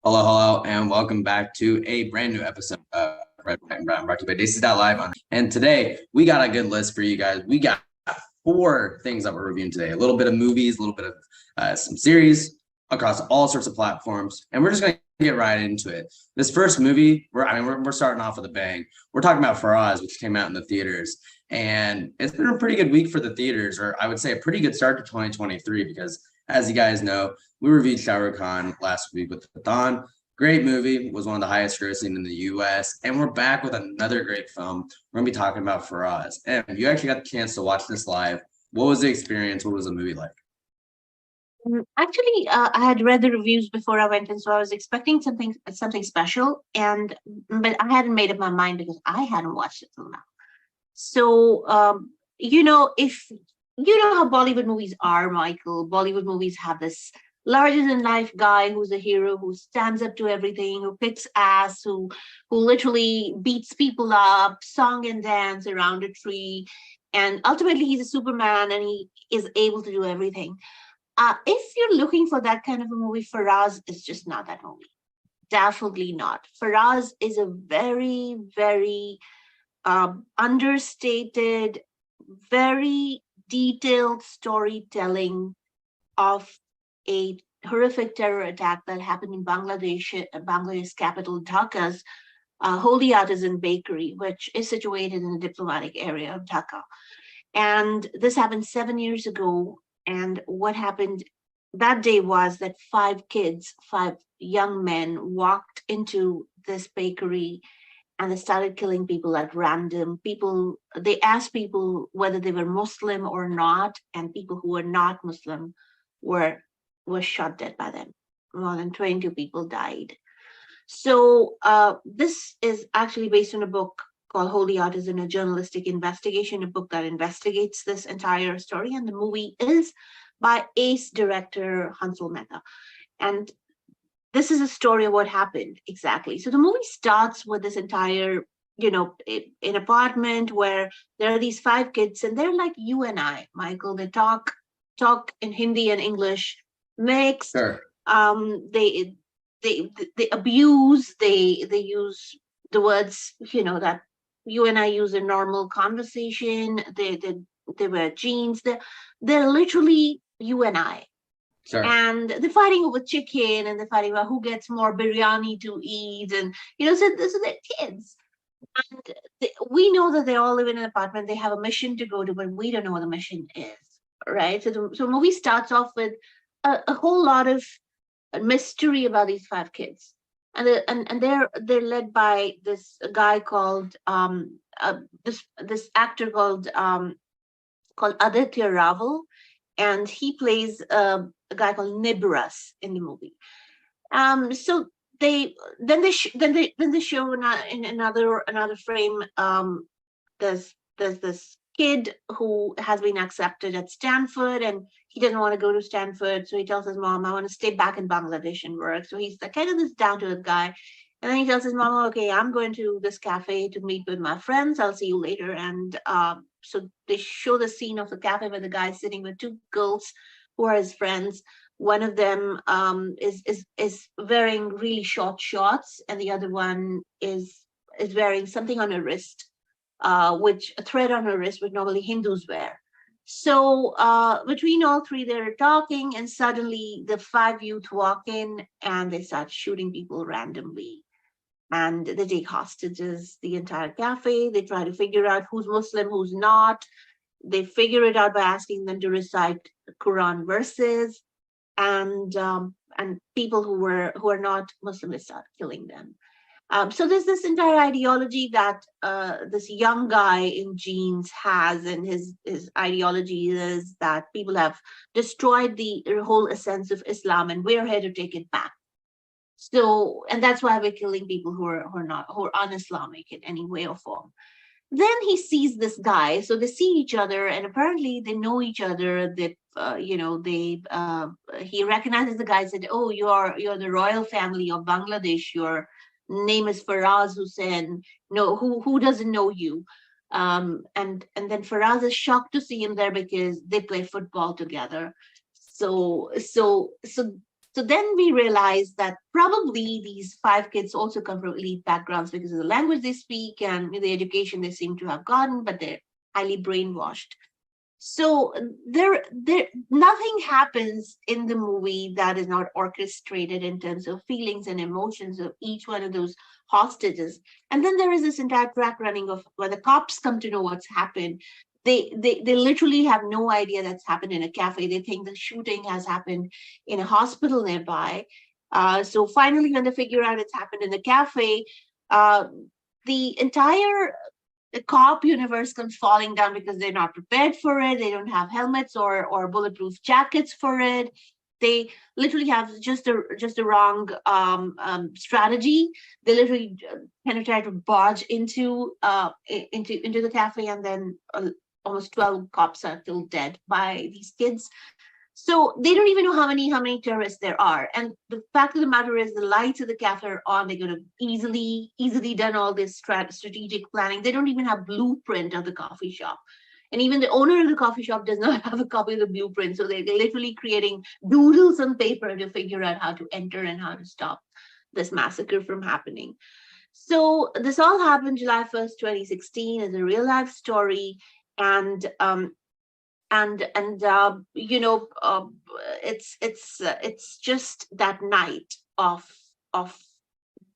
Hello, hello, and welcome back to a brand new episode of Red, White, and Brown, brought to you by Live. And today we got a good list for you guys. We got four things that we're reviewing today: a little bit of movies, a little bit of some series across all sorts of platforms, and we're just going to get right into it. This first movie, we're starting off with a bang. We're talking about Faraaz, which came out in the theaters, and it's been a pretty good week for the theaters, or I would say a pretty good start to 2023 because, as you guys know, we reviewed Shah Rukh Khan last week with Pathan. Great movie, was one of the highest grossing in the US. And we're back with another great film. We're going to be talking about Faraaz. And you actually got the chance to watch this live. What was the experience? What was the movie like? Actually, I had read the reviews before I went in, so I was expecting something special, but I hadn't made up my mind because I hadn't watched it till now. So, if you know how Bollywood movies are, Michael, Bollywood movies have this larger than life guy who's a hero, who stands up to everything, who kicks ass, who literally beats people up, song and dance around a tree, and ultimately he's a Superman and he is able to do everything. If you're looking for that kind of a movie, Faraz is just not that movie. Definitely not. Faraz is a very, very understated, very detailed storytelling of a horrific terror attack that happened in Bangladesh capital Dhaka's Holey Artisan bakery, which is situated in the diplomatic area of Dhaka. And this happened 7 years ago. And what happened that day was that five young men walked into this bakery and they started killing people at random. They asked people whether they were Muslim or not, and people who were not Muslim were were shot dead by them. More than 22 people died. So this is actually based on a book called Holey Artisan, a journalistic investigation, a book that investigates this entire story. And the movie is by ace director Hansal Mehta. And this is a story of what happened exactly. So the movie starts with this entire, an apartment where there are these five kids, and they're like you and I, Michael. They talk in Hindi and English mixed. Sure. They they abuse. They use the words, that you and I use in normal conversation. They wear jeans. They're literally you and I, Sure. and they're fighting over chicken, and they're fighting about who gets more biryani to eat, and so they're kids, and we know that they all live in an apartment. They have a mission to go to, but we don't know what the mission is, right? So the movie starts off with a whole lot of mystery about these five kids, and they're led by this guy called this actor called Aditya Raval, and he plays a guy called Nibras in the movie. So then they show in another frame. There's this kid who has been accepted at Stanford, and he doesn't want to go to Stanford, so he tells his mom, "I want to stay back in Bangladesh and work." So he's the kind of this down to earth guy. And then he tells his mom, "Okay, I'm going to this cafe to meet with my friends. I'll see you later." And so they show the scene of the cafe where the guy's sitting with two girls who are his friends. One of them is wearing really short shorts, and the other one is wearing something on her wrist, which a thread on her wrist, which normally Hindus wear. So between all three, they're talking, and suddenly the five youth walk in and they start shooting people randomly. And they take hostages the entire cafe. They try to figure out who's Muslim, who's not. They figure it out by asking them to recite Quran verses, and people who are not Muslim, they start killing them. So there's this entire ideology that this young guy in jeans has, and his ideology is that people have destroyed the whole essence of Islam, and we're here to take it back. So, and that's why we're killing people who are un-Islamic in any way or form. Then he sees this guy, so they see each other, and apparently they know each other. He recognizes the guy, said, "Oh, you're the royal family of Bangladesh. Your name is Faraz Hussain. No, who doesn't know you?" And then Faraz is shocked to see him there because they play football together. So So then we realized that probably these 5 kids also come from elite backgrounds because of the language they speak and the education they seem to have gotten, but they're highly brainwashed. So there nothing happens in the movie that is not orchestrated in terms of feelings and emotions of each one of those hostages. And then there is this entire track running of where the cops come to know what's happened. They literally have no idea that's happened in a cafe. They think the shooting has happened in a hospital nearby. So finally, when they figure out it's happened in the cafe, the entire cop universe comes falling down because they're not prepared for it. They don't have helmets or bulletproof jackets for it. They literally have just a wrong strategy. They literally kind of try to barge into the cafe, and then almost 12 cops are killed dead by these kids. So they don't even know how many terrorists there are. And the fact of the matter is, the lights of the cafe are on. They're going to easily done all this strategic planning. They don't even have blueprint of the coffee shop. And even the owner of the coffee shop does not have a copy of the blueprint. So they're literally creating doodles on paper to figure out how to enter and how to stop this massacre from happening. So this all happened July 1st, 2016, as a real life story. And it's just that night of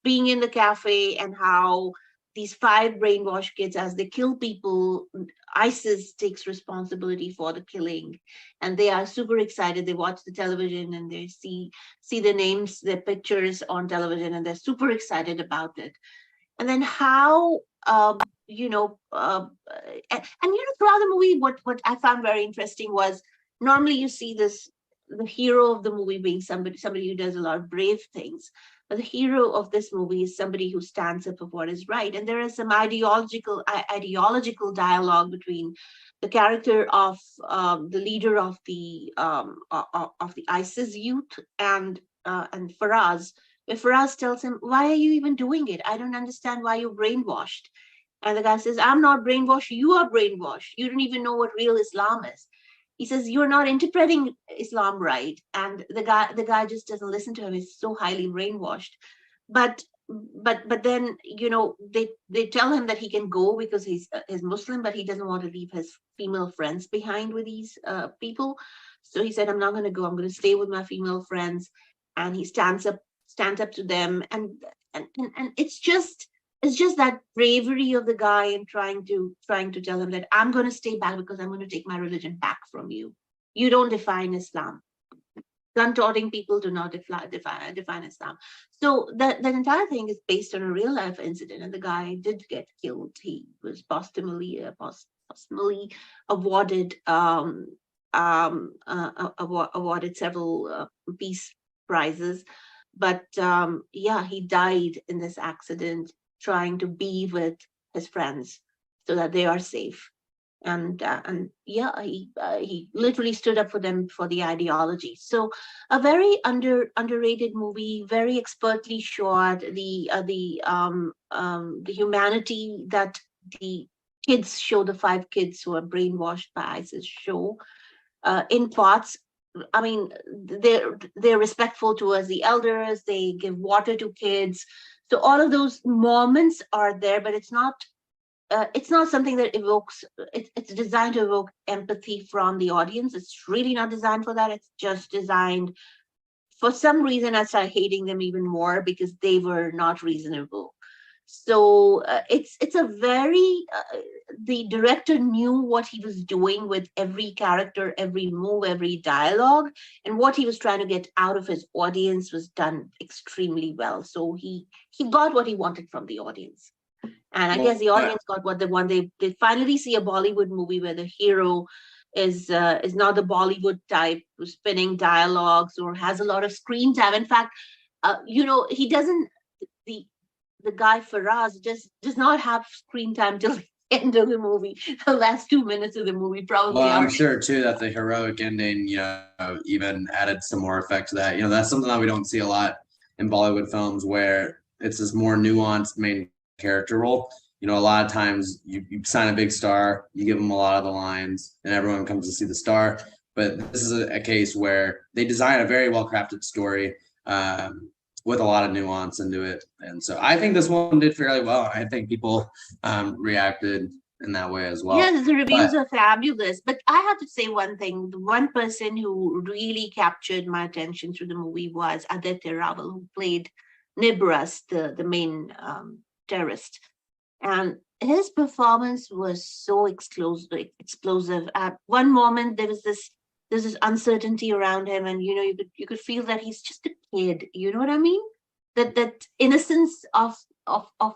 being in the cafe, and how these 5 brainwashed kids, as they kill people, ISIS takes responsibility for the killing, and they are super excited. They watch the television and they see the names, their pictures on television, and they're super excited about it. And then how throughout the movie, what I found very interesting was, normally you see the hero of the movie being somebody who does a lot of brave things, but the hero of this movie is somebody who stands up for what is right. And there is some ideological dialogue between the character of the leader of the ISIS youth and Faraaz, where Faraaz tells him, "Why are you even doing it? I don't understand why you're brainwashed." And the guy says, "I'm not brainwashed. You are brainwashed. You don't even know what real Islam is." He says, "You're not interpreting Islam right." And the guy just doesn't listen to him. He's so highly brainwashed. But then they tell him that he can go because he's Muslim, but he doesn't want to leave his female friends behind with these people. So he said, "I'm not going to go. I'm going to stay with my female friends." And he stands up to them, and it's just that bravery of the guy in trying to tell him that, "I'm going to stay back because I'm going to take my religion back from you. You don't define Islam. Gun-toting people do not define Islam." So that entire thing is based on a real life incident, and the guy did get killed. He was posthumously awarded awarded several peace prizes, but he died in this accident trying to be with his friends so that they are safe. And he literally stood up for them, for the ideology. So a very underrated movie, very expertly shot. The humanity that the kids show, the 5 kids who are brainwashed by ISIS show, in parts. I mean, they're respectful towards the elders. They give water to kids. So all of those moments are there, but it's not something that evokes. It's designed to evoke empathy from the audience. It's really not designed for that. It's just designed. For some reason, I started hating them even more because they were not reasonable. So it's a very the director knew what he was doing with every character, every move, every dialogue, and what he was trying to get out of his audience was done extremely well. So he got what he wanted from the audience, and I guess the audience got what they want. They finally see a Bollywood movie where the hero is not the Bollywood type who's spinning dialogues or has a lot of screen time. In fact, he doesn't. The guy Faraaz just does not have screen time till the end of the movie, the last 2 minutes of the movie, probably. Well, I'm sure too that the heroic ending, even added some more effect to that. That's something that we don't see a lot in Bollywood films, where it's this more nuanced main character role. A lot of times you sign a big star, you give them a lot of the lines, and everyone comes to see the star. but this is a case where they design a very well crafted story with a lot of nuance into it. And so I think this one did fairly well. I think people reacted in that way as well. Yeah, the reviews are fabulous. But I have to say one thing. The one person who really captured my attention through the movie was Aditya Rawal, who played Nibras, the main terrorist. And his performance was so explosive. At one moment, there's this uncertainty around him, and you could feel that he's just a kid. You know what I mean? That innocence of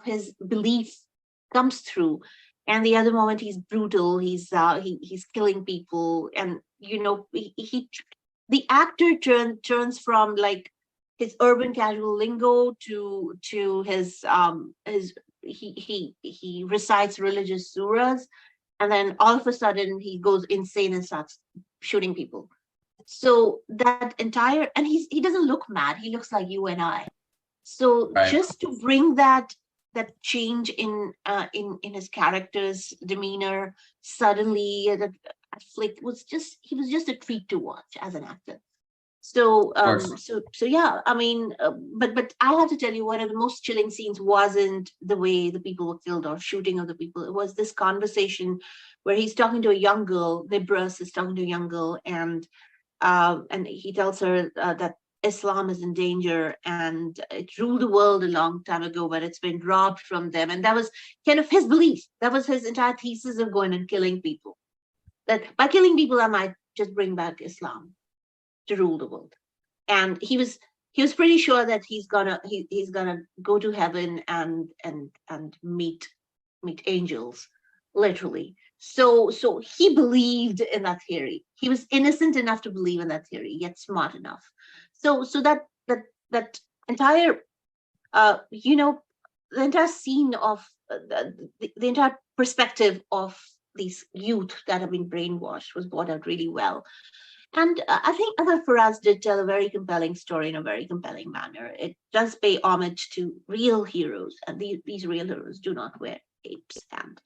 his belief comes through. And the other moment, he's brutal. He's killing people, and the actor turns from like his urban casual lingo to his he recites religious surahs, and then all of a sudden he goes insane and starts shooting people. So that entire, and he doesn't look mad. He looks like you and I. So Right. just to bring that change in his character's demeanor suddenly, that flick was just, he was just a treat to watch as an actor. So yeah, I mean, but I have to tell you, one of the most chilling scenes wasn't the way the people were killed or shooting of the people. It was this conversation where he's talking to a young girl. Nibras is talking to a young girl, and he tells her that Islam is in danger and it ruled the world a long time ago, but it's been robbed from them. And that was kind of his belief. That was his entire thesis of going and killing people. That by killing people, I might just bring back Islam to rule the world. And he was pretty sure that he's gonna go to heaven and meet angels, literally. So he believed in that theory. He was innocent enough to believe in that theory, yet smart enough. So that entire the entire scene of the entire perspective of these youth that have been brainwashed was brought out really well. And I think Adar Faraaz did tell a very compelling story in a very compelling manner. It does pay homage to real heroes, and these real heroes do not wear capes and